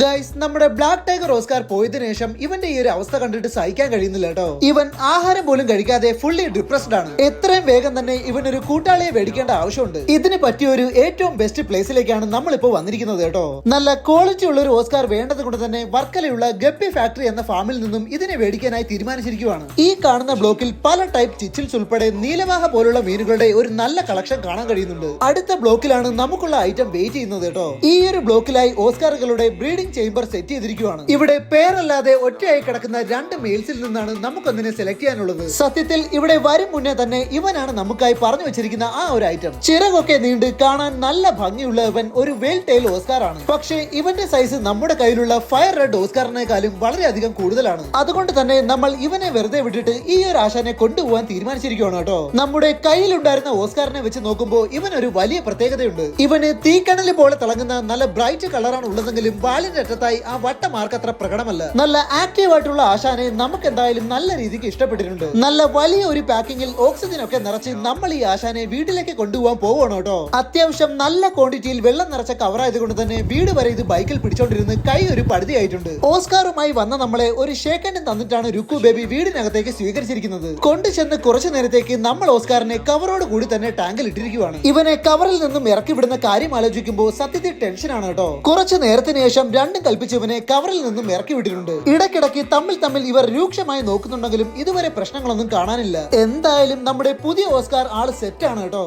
Guys, നമ്മുടെ black tiger Oscar പോയതിനു ശേഷം ഇവന്റെ ഈ ഒരു അവസ്ഥ കണ്ടിട്ട് സഹിക്കാൻ കഴിയുന്നില്ല കേട്ടോ. ഇവൻ ആഹാരം പോലും കഴിക്കാതെ ഫുള്ളി ഡിപ്രസ്ഡ് ആണ്. എത്രയും വേഗം തന്നെ ഇവൻ ഒരു കൂട്ടാളിയെ മേടിക്കേണ്ട ആവശ്യമുണ്ട്. ഇതിന് പറ്റിയ ഒരു ഏറ്റവും ബെസ്റ്റ് പ്ലേസിലേക്കാണ് നമ്മളിപ്പോ വന്നിരിക്കുന്നത് കേട്ടോ. നല്ല ക്വാളിറ്റി ഉള്ള ഒരു ഓസ്കാർ വേണ്ടത് കൊണ്ട് തന്നെ വർക്കലയുള്ള ഗപ്പി ഫാക്ടറി എന്ന ഫാമിൽ നിന്നും ഇതിനെ മേടിക്കാനായി തീരുമാനിച്ചിരിക്കുകയാണ്. ഈ കാണുന്ന ബ്ലോക്കിൽ പല ടൈപ്പ് ചിച്ചിൽസ് ഉൾപ്പെടെ നീലവാഹ പോലുള്ള മീനുകളുടെ ഒരു നല്ല കളക്ഷൻ കാണാൻ കഴിയുന്നുണ്ട്. അടുത്ത ബ്ലോക്കിലാണ് നമുക്കുള്ള ഐറ്റം വെയിറ്റ് ചെയ്യുന്നത് കേട്ടോ. ഈ ഒരു ബ്ലോക്കിലായി ഓസ്കാറുകളുടെ ബ്രീഡിംഗ് ചേംബർ സെറ്റ് ചെയ്തിരിക്കുകയാണ്. ഇവിടെ പേരല്ലാതെ ഒറ്റയായി കിടക്കുന്ന രണ്ട് മെയിൽസിൽ നിന്നാണ് നമുക്കൊന്നിനെ സെലക്ട് ചെയ്യാനുള്ളത്. സത്യത്തിൽ ഇവിടെ വരും മുന്നേ തന്നെ ഇവനാണ് നമുക്കായി പറഞ്ഞു വെച്ചിരിക്കുന്ന ആ ഒരു ഐറ്റം. ചിറകൊക്കെ നീണ്ട് കാണാൻ നല്ല ഭംഗിയുള്ള ഇവൻ ഒരു വെൽ ടെയിൽ ഓസ്കാർ ആണ്. പക്ഷേ ഇവന്റെ സൈസ് നമ്മുടെ കയ്യിലുള്ള ഫയർ റെഡ് ഓസ്കാറിനേക്കാളും വളരെയധികം കൂടുതലാണ്. അതുകൊണ്ട് തന്നെ നമ്മൾ ഇവനെ വെറുതെ വിട്ടിട്ട് ഈ ഒരു ആശാനെ കൊണ്ടുപോകാൻ തീരുമാനിച്ചിരിക്കുകയാണ് കേട്ടോ. നമ്മുടെ കയ്യിലുണ്ടായിരുന്ന ഓസ്കാറിനെ വെച്ച് നോക്കുമ്പോൾ ഇവൻ ഒരു വലിയ പ്രത്യേകതയുണ്ട്. ഇവന് തീക്കണൽ പോലെ തിളങ്ങുന്ന നല്ല ബ്രൈറ്റ് കളറാണ് ഉള്ളതെങ്കിലും വാലിന്റെ അറ്റത്തായി ആ വട്ട മാർക്ക് അത്ര പ്രകടമല്ല. നല്ല ആക്റ്റീവ് ആയിട്ടുള്ള ആശാനെ നമുക്ക് എന്തായാലും നല്ല രീതിക്ക് ഇഷ്ടപ്പെട്ടിട്ടുണ്ട്. നല്ല വലിയ ഒരു പാക്കിങ്ങിൽ ഓക്സിജൻ ഒക്കെ നിറച്ച് നമ്മൾ ഈ ആശാനെ വീട്ടിലേക്ക് കൊണ്ടുപോകാൻ പോവുകയാണ് കേട്ടോ. അത്യാവശ്യം നല്ല ക്വാണ്ടിറ്റിയിൽ വെള്ളം നിറച്ച കവർ ആയതുകൊണ്ട് തന്നെ വീട് വരെ ഇത് ബൈക്കിൽ പിടിച്ചോണ്ടിരുന്ന് കൈ ഒരു പടുതിയായിട്ടുണ്ട്. ഓസ്കാറുമായി വന്ന നമ്മളെ ഒരു ഷേക്കൻഡ് തന്നിട്ടാണ് രുക്കു ബേബി വീടിനകത്തേക്ക് സ്വീകരിച്ചിരിക്കുന്നത്. കൊണ്ടുചെന്ന് കുറച്ചു നേരത്തേക്ക് നമ്മൾ ഓസ്കാറിനെ കവറോട് കൂടി തന്നെ ടാങ്കിൽ ഇട്ടിരിക്കുകയാണ്. ഇവനെ കവറിൽ നിന്നും ഇറക്കി വിടുന്ന കാര്യം ആലോചിക്കുമ്പോൾ സത്യത്തിൽ ടെൻഷനാണ് കേട്ടോ. കുറച്ചു നേരത്തിന് ശേഷം രണ്ടും കൽപ്പിച്ചവനെ കവറിൽ നിന്നും ഇറക്കി വിട്ടിട്ടുണ്ട്. ഇടയ്ക്കിടയ്ക്ക് തമ്മിൽ ഇവർ രൂക്ഷമായി നോക്കുന്നുണ്ടെങ്കിലും ഇതുവരെ പ്രശ്നങ്ങളൊന്നും കാണാനില്ല. എന്തായാലും നമ്മുടെ പുതിയ ഓസ്കാർ ആള് സെറ്റ് ആണ് കേട്ടോ.